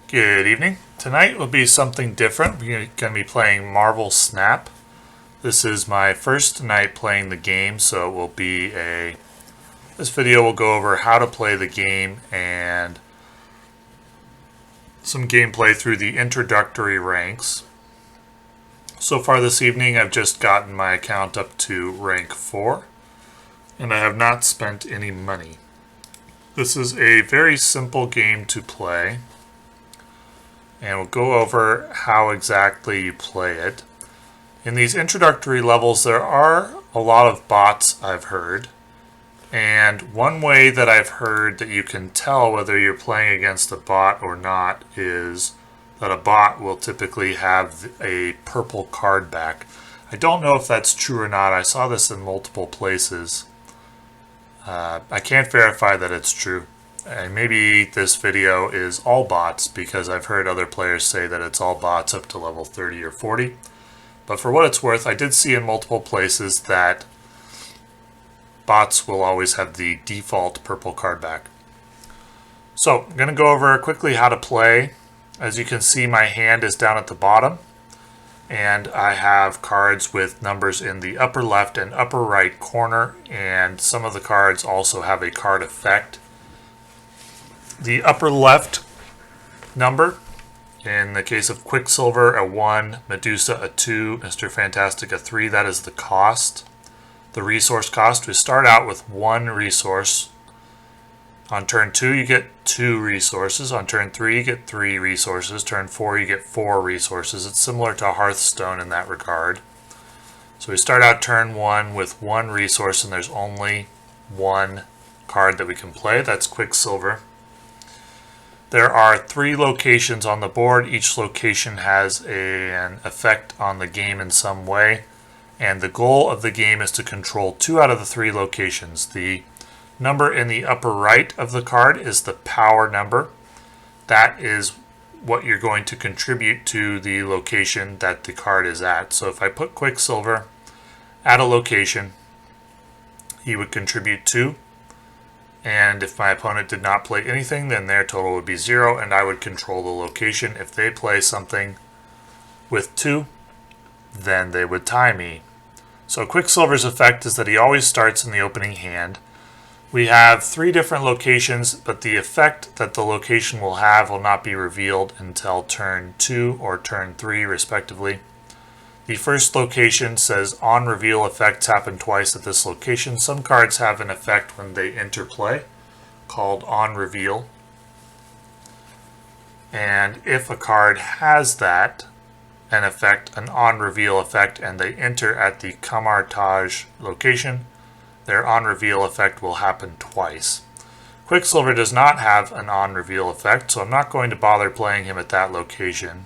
Good evening. Tonight will be something different. We're going to be playing Marvel Snap. This is my first night playing the game, so it will be this video will go over how to play the game and some gameplay through the introductory ranks. So far this evening I've just gotten my account up to rank 4 and I have not spent any money. This is a very simple game to play. And we'll go over how exactly you play it. In these introductory levels, there are a lot of bots, I've heard. And one way that I've heard that you can tell whether you're playing against a bot or not is that a bot will typically have a purple card back. I don't know if that's true or not. I saw this in multiple places. I can't verify that it's true. And maybe this video is all bots because I've heard other players say that it's all bots up to level 30 or 40. But for what it's worth, I did see in multiple places that bots will always have the default purple card back. So I'm going to go over quickly how to play. As you can see, my hand is down at the bottom. And I have cards with numbers in the upper left and upper right corner. And some of the cards also have a card effect. The upper left number, in the case of Quicksilver, a 1, Medusa, a 2, Mr. Fantastic, a 3, that is the cost. The resource cost, we start out with 1 resource. On turn 2, you get 2 resources. On turn 3, you get 3 resources. Turn 4, you get 4 resources. It's similar to Hearthstone in that regard. So we start out turn 1 with 1 resource, and there's only 1 card that we can play. That's Quicksilver. There are 3 locations on the board. Each location has an effect on the game in some way. And the goal of the game is to control 2 out of the 3 locations. The number in the upper right of the card is the power number. That is what you're going to contribute to the location that the card is at. So if I put Quicksilver at a location, he would contribute 2. And if my opponent did not play anything, then their total would be 0, and I would control the location. If they play something with 2, then they would tie me. So Quicksilver's effect is that he always starts in the opening hand. We have 3 different locations, but the effect that the location will have will not be revealed until turn 2 or turn 3, respectively. The first location says on reveal effects happen twice at this location. Some cards have an effect when they enter play called on reveal. And if a card has that, an effect, an on reveal effect, and they enter at the Camartage location, their on reveal effect will happen twice. Quicksilver does not have an on reveal effect, so I'm not going to bother playing him at that location.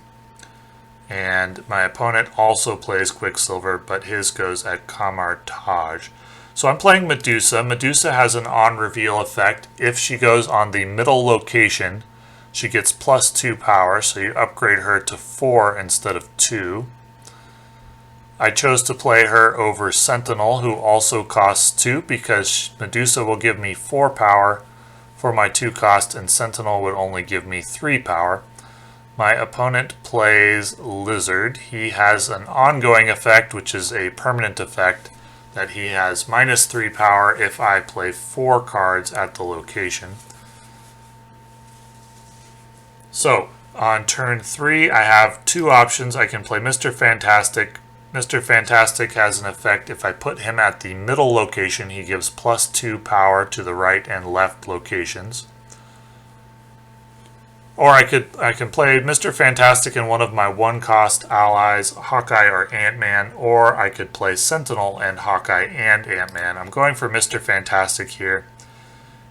And my opponent also plays Quicksilver, but his goes at Camartage. So I'm playing Medusa. Medusa has an on-reveal effect. If she goes on the middle location, she gets +2 power, so you upgrade her to 4 instead of 2. I chose to play her over Sentinel, who also costs 2, because Medusa will give me 4 power for my 2 cost, and Sentinel would only give me 3 power. My opponent plays Lizard. He has an ongoing effect, which is a permanent effect, that he has -3 power if I play 4 cards at the location. So, on turn 3, I have 2 options. I can play Mr. Fantastic. Mr. Fantastic has an effect. If I put him at the middle location, he gives +2 power to the right and left locations. Or I can play Mr. Fantastic in one of my 1-cost allies, Hawkeye or Ant-Man, or I could play Sentinel and Hawkeye and Ant-Man. I'm going for Mr. Fantastic here.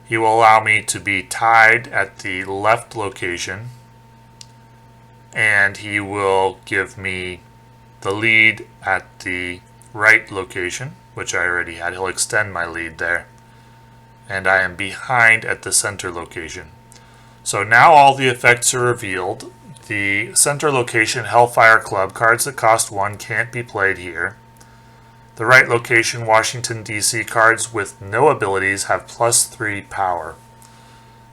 He will allow me to be tied at the left location, and he will give me the lead at the right location, which I already had. He'll extend my lead there. And I am behind at the center location. So now all the effects are revealed. The center location, Hellfire Club, cards that cost 1 can't be played here. The right location, Washington, D.C., cards with no abilities have +3 power.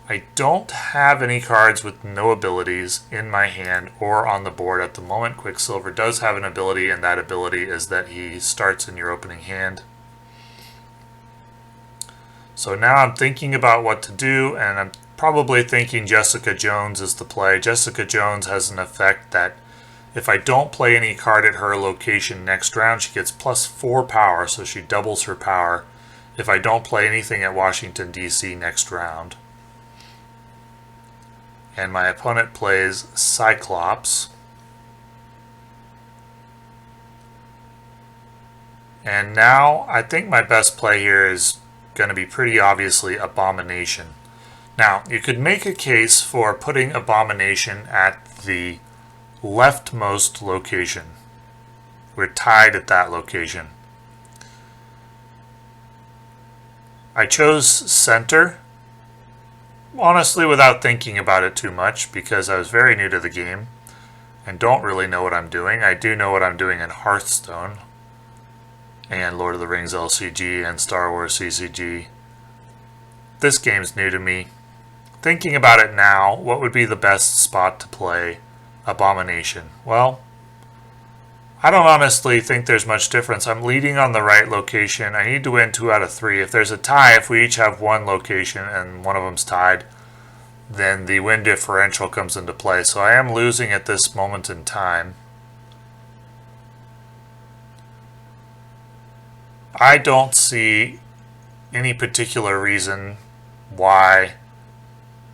I don't have any cards with no abilities in my hand or on the board at the moment. Quicksilver does have an ability, and that ability is that he starts in your opening hand. So now I'm thinking about what to do, and I'm probably thinking Jessica Jones is the play. Jessica Jones has an effect that if I don't play any card at her location next round, she gets +4 power, so she doubles her power if I don't play anything at Washington, D.C. next round. And my opponent plays Cyclops. And now I think my best play here is going to be pretty obviously Abomination. Now, you could make a case for putting Abomination at the leftmost location. We're tied at that location. I chose center, honestly without thinking about it too much, because I was very new to the game and don't really know what I'm doing. I do know what I'm doing in Hearthstone and Lord of the Rings LCG and Star Wars CCG. This game's new to me. Thinking about it now, what would be the best spot to play Abomination? Well, I don't honestly think there's much difference. I'm leading on the right location. I need to win 2 out of 3. If there's a tie, if we each have one location and one of them's tied, then the win differential comes into play. So I am losing at this moment in time. I don't see any particular reason why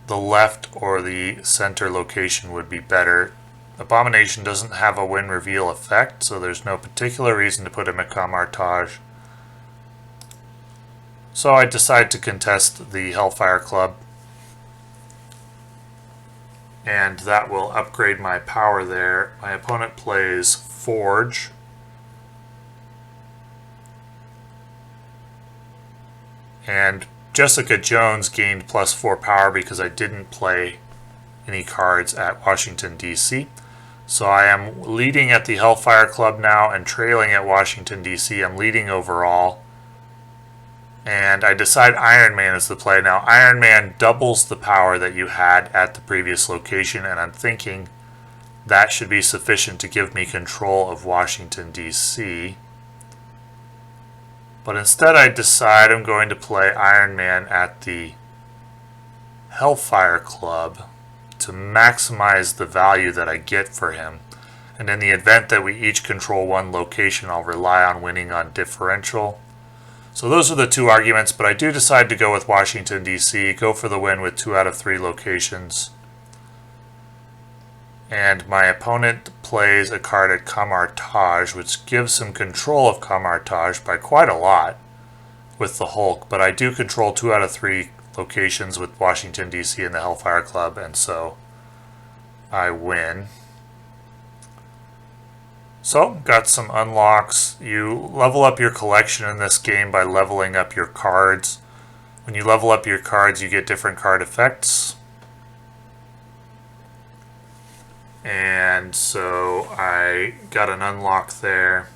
the left or the center location would be better. Abomination doesn't have a win reveal effect, so there's no particular reason to put him at Camartage. So I decide to contest the Hellfire Club, and that will upgrade my power there. My opponent plays Forge. And Jessica Jones gained +4 power because I didn't play any cards at Washington, D.C. So I am leading at the Hellfire Club now and trailing at Washington, D.C. I'm leading overall. And I decide Iron Man is the play. Now, Iron Man doubles the power that you had at the previous location, and I'm thinking that should be sufficient to give me control of Washington, D.C. But instead I decide I'm going to play Iron Man at the Hellfire Club to maximize the value that I get for him. And in the event that we each control one location, I'll rely on winning on differential. So those are the two arguments, but I do decide to go with Washington, D.C., go for the win with 2 out of 3 locations. And my opponent plays a card at Camartage, which gives him control of Camartage by quite a lot with the Hulk. But I do control 2 out of 3 locations with Washington, D.C. and the Hellfire Club, and so I win. So, got some unlocks. You level up your collection in this game by leveling up your cards. When you level up your cards, you get different card effects. And so I got an unlock there.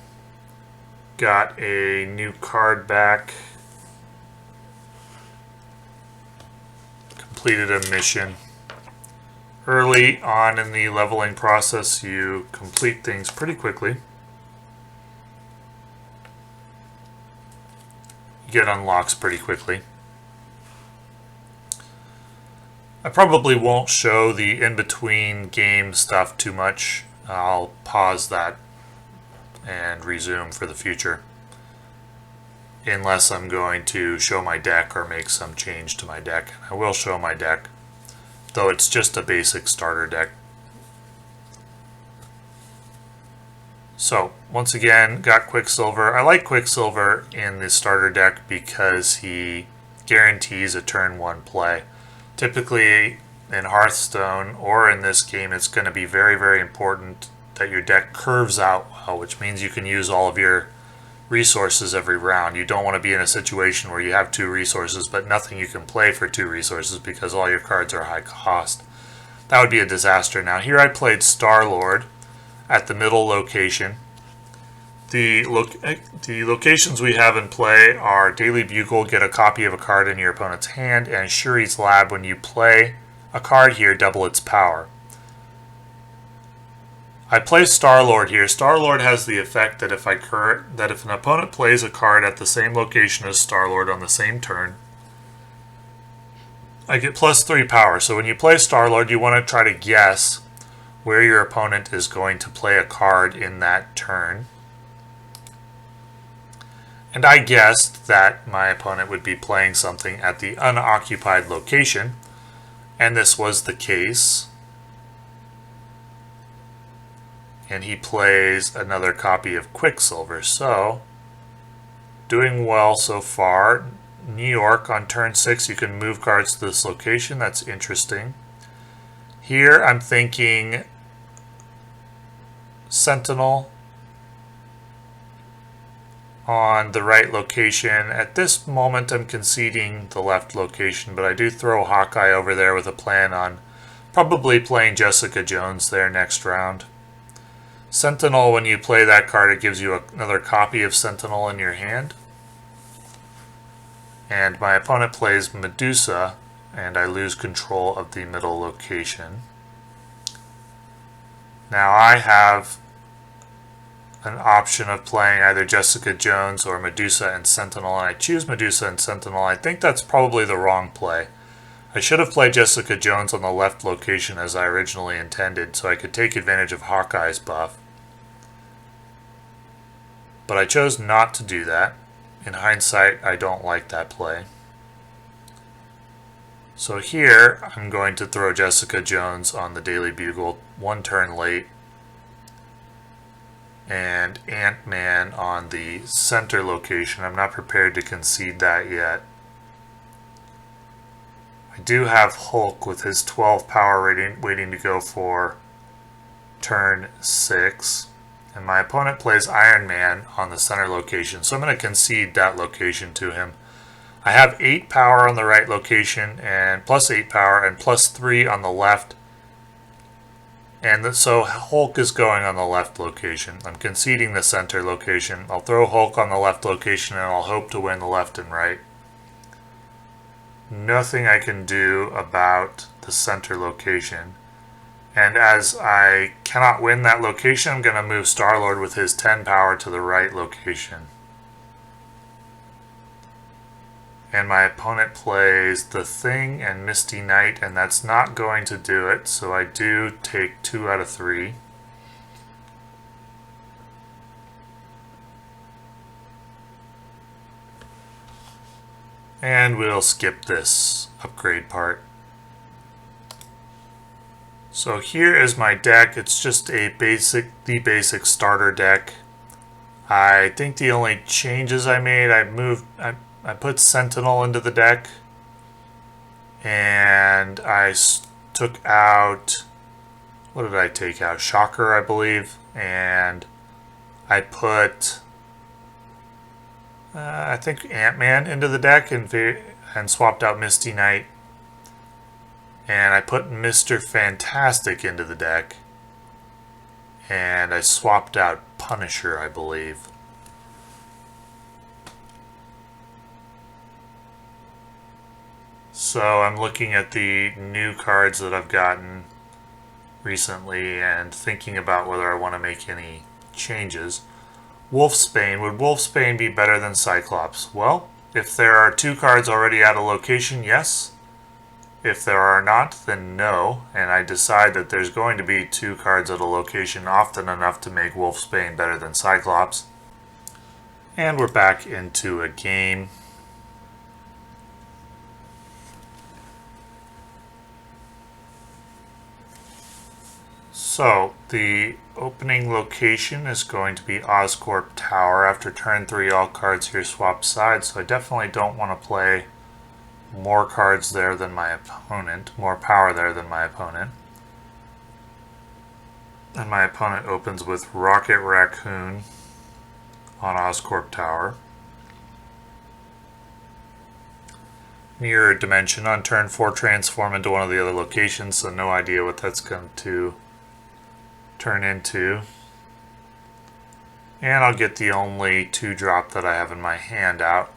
Got a new card back. Completed a mission. Early on in the leveling process, you complete things pretty quickly. You get unlocks pretty quickly. I probably won't show the in-between game stuff too much. I'll pause that and resume for the future. Unless I'm going to show my deck or make some change to my deck. I will show my deck, though it's just a basic starter deck. So, once again, got Quicksilver. I like Quicksilver in the starter deck because he guarantees a turn 1 play. Typically, in Hearthstone, or in this game, it's going to be very, very important that your deck curves out well, which means you can use all of your resources every round. You don't want to be in a situation where you have 2 resources, but nothing you can play for 2 resources because all your cards are high cost. That would be a disaster. Now, here I played Star-Lord at the middle location, The locations we have in play are Daily Bugle, get a copy of a card in your opponent's hand, and Shuri's Lab. When you play a card here, double its power. I play Star-Lord here. Star-Lord has the effect that if an opponent plays a card at the same location as Star-Lord on the same turn, I get +3 power. So when you play Star-Lord, you want to try to guess where your opponent is going to play a card in that turn. And I guessed that my opponent would be playing something at the unoccupied location, and this was the case. And he plays another copy of Quicksilver. So, doing well so far. New York on turn 6, you can move cards to this location. That's interesting. Here I'm thinking Sentinel on the right location. At this moment I'm conceding the left location, but I do throw Hawkeye over there with a plan on probably playing Jessica Jones there next round. Sentinel, when you play that card, it gives you another copy of Sentinel in your hand. And my opponent plays Medusa, and I lose control of the middle location. Now I have an option of playing either Jessica Jones or Medusa and Sentinel, and I choose Medusa and Sentinel. I think that's probably the wrong play. I should have played Jessica Jones on the left location as I originally intended, so I could take advantage of Hawkeye's buff. But I chose not to do that. In hindsight, I don't like that play. So here, I'm going to throw Jessica Jones on the Daily Bugle 1 turn late, and Ant-Man on the center location. I'm not prepared to concede that yet. I do have Hulk with his 12 power rating waiting to go for turn 6. And my opponent plays Iron Man on the center location, so I'm going to concede that location to him. I have 8 power on the right location, and +8 power, and +3 on the left. And so Hulk is going on the left location. I'm conceding the center location. I'll throw Hulk on the left location, and I'll hope to win the left and right. Nothing I can do about the center location. And as I cannot win that location, I'm going to move Star-Lord with his 10 power to the right location. And my opponent plays the Thing and Misty Knight, and that's not going to do it, so I do take 2 out of 3. And we'll skip this upgrade part. So here is my deck. It's just the basic starter deck. I think the only changes I made, I put Sentinel into the deck, and I took out, what did I take out? Shocker, I believe, and I put, I think Ant-Man into the deck and swapped out Misty Knight. And I put Mr. Fantastic into the deck. And I swapped out Punisher, I believe. So I'm looking at the new cards that I've gotten recently and thinking about whether I want to make any changes. Wolfsbane. Would Wolfsbane be better than Cyclops? Well, if there are 2 cards already at a location, yes. If there are not, then no, and I decide that there's going to be 2 cards at a location often enough to make Wolfsbane better than Cyclops. And we're back into a game. So, the opening location is going to be Oscorp Tower. After turn 3, all cards here swap sides, so I definitely don't want to play more cards there than my opponent, more power there than my opponent. And my opponent opens with Rocket Raccoon on Oscorp Tower. Mirror Dimension on turn 4, transform into one of the other locations, so no idea what that's going to turn into. And I'll get the only 2-drop that I have in my hand out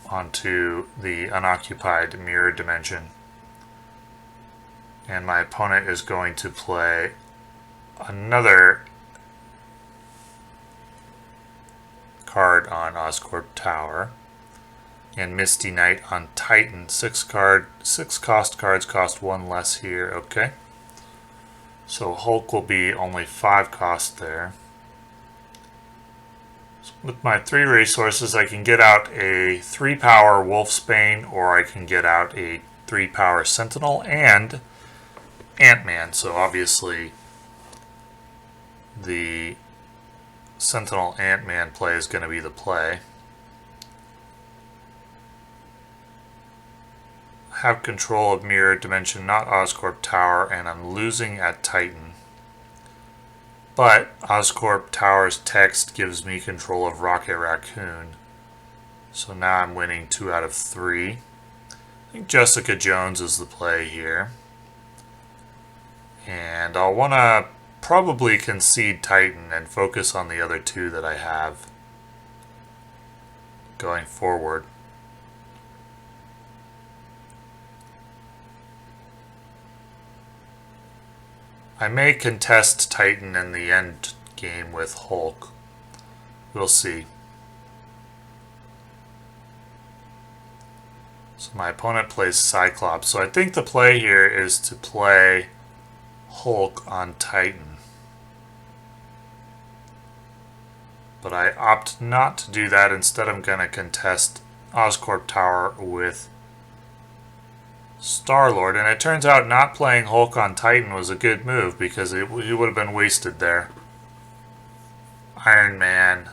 onto the unoccupied mirror dimension. And my opponent is going to play another card on Oscorp Tower and Misty Knight on Titan. 6 cost cards cost 1 less here. Okay. So Hulk will be only 5 cost there. So with my 3 resources, I can get out a 3-power Wolfsbane, or I can get out a 3-power Sentinel and Ant-Man. So obviously the Sentinel Ant-Man play is going to be the play. I have control of Mirror Dimension, not Oscorp Tower, and I'm losing at Titan. But Oscorp Tower's text gives me control of Rocket Raccoon. So now I'm winning 2 out of 3. I think Jessica Jones is the play here. And I'll want to probably concede Titan and focus on the other 2 that I have going forward. I may contest Titan in the end game with Hulk. We'll see. So my opponent plays Cyclops. So I think the play here is to play Hulk on Titan. But I opt not to do that. Instead, I'm going to contest Oscorp Tower with Star-Lord, and it turns out not playing Hulk on Titan was a good move because he would have been wasted there. Iron Man.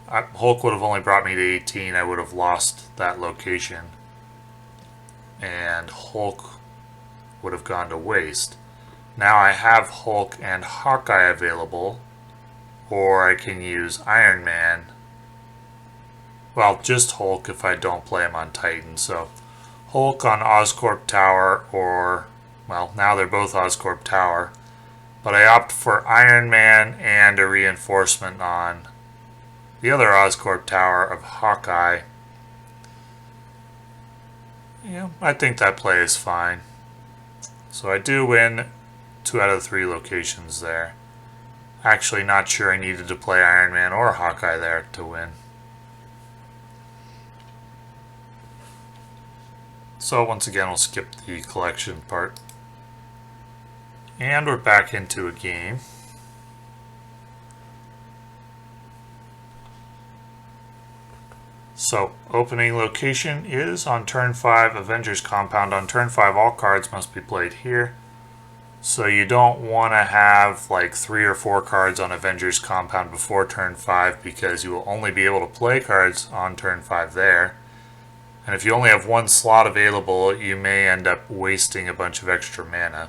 Hulk would have only brought me to 18. I would have lost that location. And Hulk would have gone to waste. Now I have Hulk and Hawkeye available, or I can use Iron Man. Well, just Hulk if I don't play him on Titan, so Hulk on Oscorp Tower, or, well, now they're both Oscorp Tower. But I opt for Iron Man and a reinforcement on the other Oscorp Tower of Hawkeye. Yeah, I think that play is fine. So I do win 2 out of 3 locations there. Actually, not sure I needed to play Iron Man or Hawkeye there to win. So once again, we'll skip the collection part. And we're back into a game. So, opening location is on turn 5, Avengers Compound. On turn 5, all cards must be played here. So you don't want to have like 3 or 4 cards on Avengers Compound before turn 5 because you will only be able to play cards on turn 5 there. And if you only have 1 slot available, you may end up wasting a bunch of extra mana.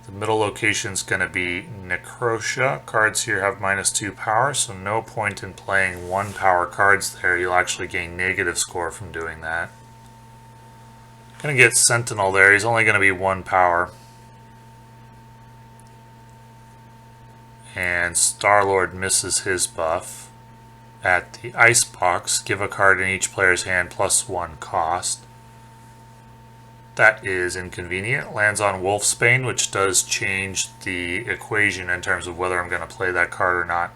The middle location is going to be Necrotia. Cards here have -2 power, so no point in playing 1 power cards there. You'll actually gain negative score from doing that. Going to get Sentinel there. He's only going to be 1 power. And Star-Lord misses his buff. At the icebox, give a card in each player's hand +1 cost. That is inconvenient. Lands on Wolfsbane, which does change the equation in terms of whether I'm going to play that card or not.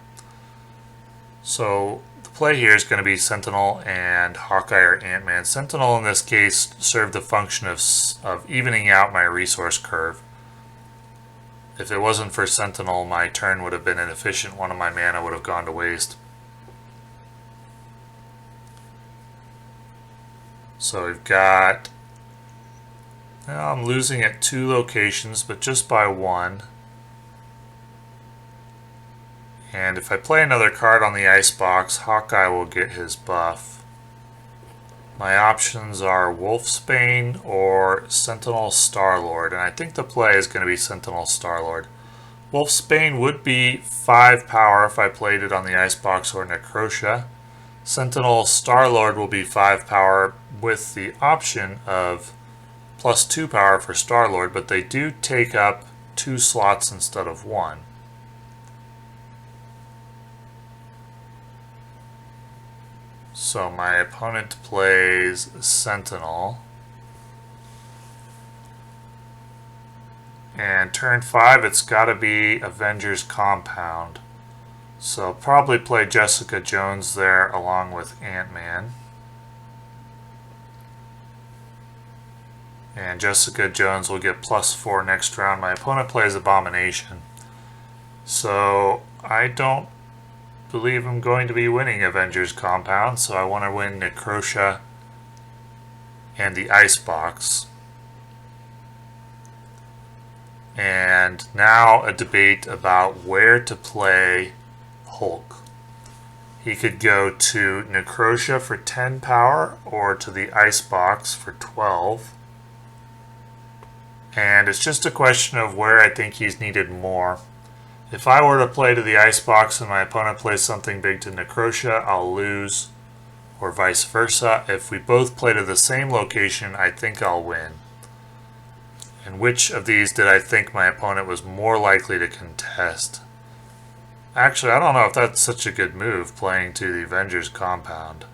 So the play here is going to be Sentinel and Hawkeye or Ant-Man. Sentinel in this case served the function of evening out my resource curve. If it wasn't for Sentinel, my turn would have been inefficient. 1 of my mana would have gone to waste. So we've got, well, I'm losing at 2 locations, but just by 1. And if I play another card on the icebox, Hawkeye will get his buff. My options are Wolfsbane or Sentinel Star-Lord, and I think the play is going to be Sentinel Star-Lord. Wolfsbane would be 5 power if I played it on the icebox or Necrotia. Sentinel Star-Lord will be 5 power with the option of +2 power for Star-Lord, but they do take up 2 slots instead of 1. So my opponent plays Sentinel. And turn 5, it's got to be Avengers Compound. So I'll probably play Jessica Jones there along with Ant-Man. And Jessica Jones will get +4 next round. My opponent plays Abomination. So I don't believe I'm going to be winning Avengers Compound, so I want to win Necrosha and the Icebox. And now a debate about where to play Hulk. He could go to Necrosha for 10 power or to the Icebox for 12. And it's just a question of where I think he's needed more. If I were to play to the Icebox and my opponent plays something big to Necrosha, I'll lose, or vice versa. If we both play to the same location, I think I'll win. And which of these did I think my opponent was more likely to contest? Actually, I don't know if that's such a good move, playing to the Avengers Compound.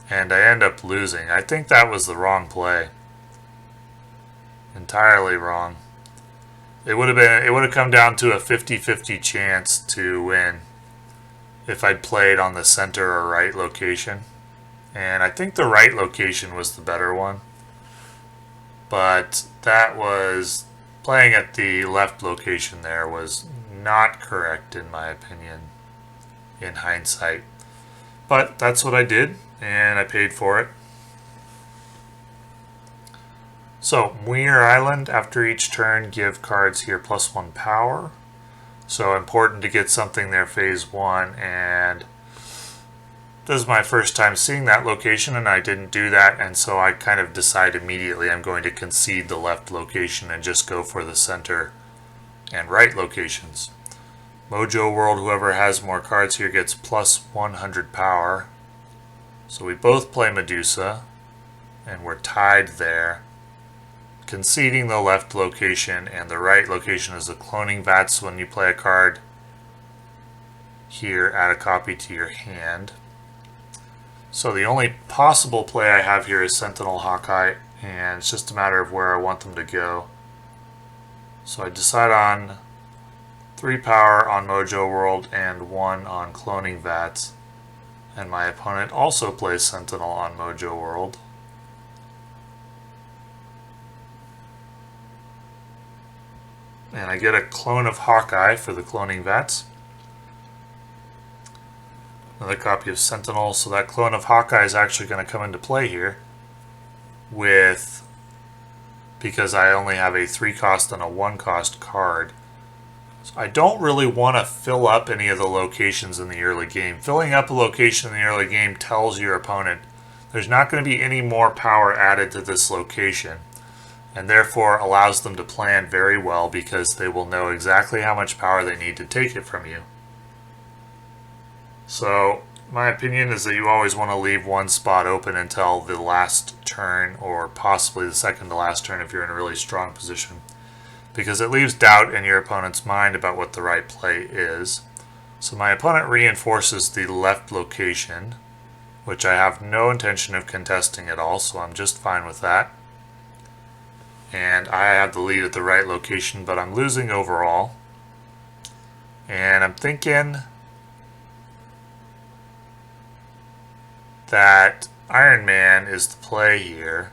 And I end up losing. I think that was the wrong play. Entirely wrong. It would have come down to a 50-50 chance to win if I'd played on the center or right location. And I think the right location was the better one. But that was, playing at the left location there was not correct in my opinion, in hindsight. But that's what I did, and I paid for it. So, Muir Island, after each turn, give cards here +1 power. So important to get something there phase 1, and this is my first time seeing that location, and I didn't do that, and so I kind of decide immediately I'm going to concede the left location and just go for the center and right locations. Mojo World, whoever has more cards here gets +100 power. So we both play Medusa, and we're tied there, conceding the left location, and the right location is the cloning vats. When you play a card here, add a copy to your hand. So the only possible play I have here is Sentinel, Hawkeye, and it's just a matter of where I want them to go. So I decide on 3 power on Mojo World and 1 on cloning vats. And my opponent also plays Sentinel on Mojo World. And I get a clone of Hawkeye for the cloning vats. Another copy of Sentinel, so that clone of Hawkeye is actually going to come into play here because I only have a 3 cost and a 1 cost card. So I don't really want to fill up any of the locations in the early game. Filling up a location in the early game tells your opponent there's not going to be any more power added to this location, and therefore allows them to plan very well because they will know exactly how much power they need to take it from you. So my opinion is that you always want to leave one spot open until the last turn, or possibly the second to last turn if you're in a really strong position, because it leaves doubt in your opponent's mind about what the right play is. So my opponent reinforces the left location, which I have no intention of contesting at all, so I'm just fine with that. And I have the lead at the right location, but I'm losing overall. And I'm thinking that Iron Man is the play here.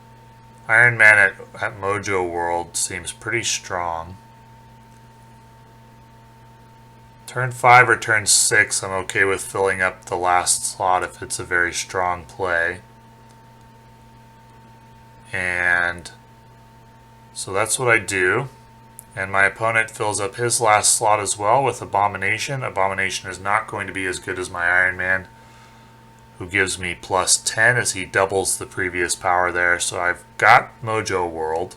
Iron Man at Mojo World seems pretty strong. Turn 5 or turn 6, I'm okay with filling up the last slot if it's a very strong play. And so that's what I do. And my opponent fills up his last slot as well with Abomination. Abomination is not going to be as good as my Iron Man, who gives me +10 as he doubles the previous power there. So I've got Mojo World.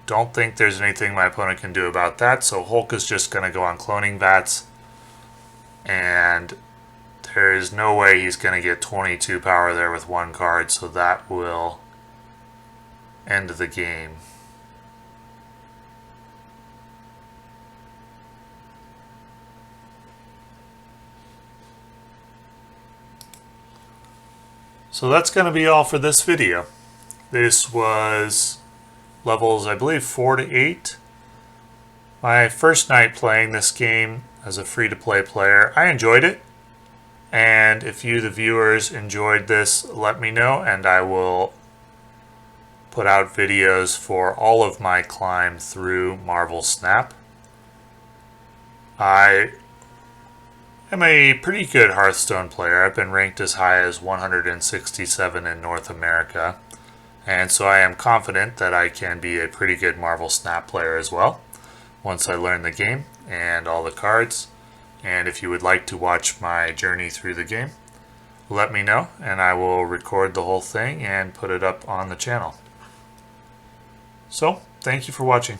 Don't think there's anything my opponent can do about that, so Hulk is just going to go on cloning vats, and there is no way he's going to get 22 power there with 1 card, so that will end the game. So that's going to be all for this video. This was levels, I believe, 4 to 8. My first night playing this game as a free-to-play player. I enjoyed it. And if you, the viewers, enjoyed this, let me know, and I will put out videos for all of my climb through Marvel Snap. I am a pretty good Hearthstone player. I've been ranked as high as 167 in North America, and so I am confident that I can be a pretty good Marvel Snap player as well once I learn the game and all the cards. And if you would like to watch my journey through the game, let me know and I will record the whole thing and put it up on the channel. So, thank you for watching.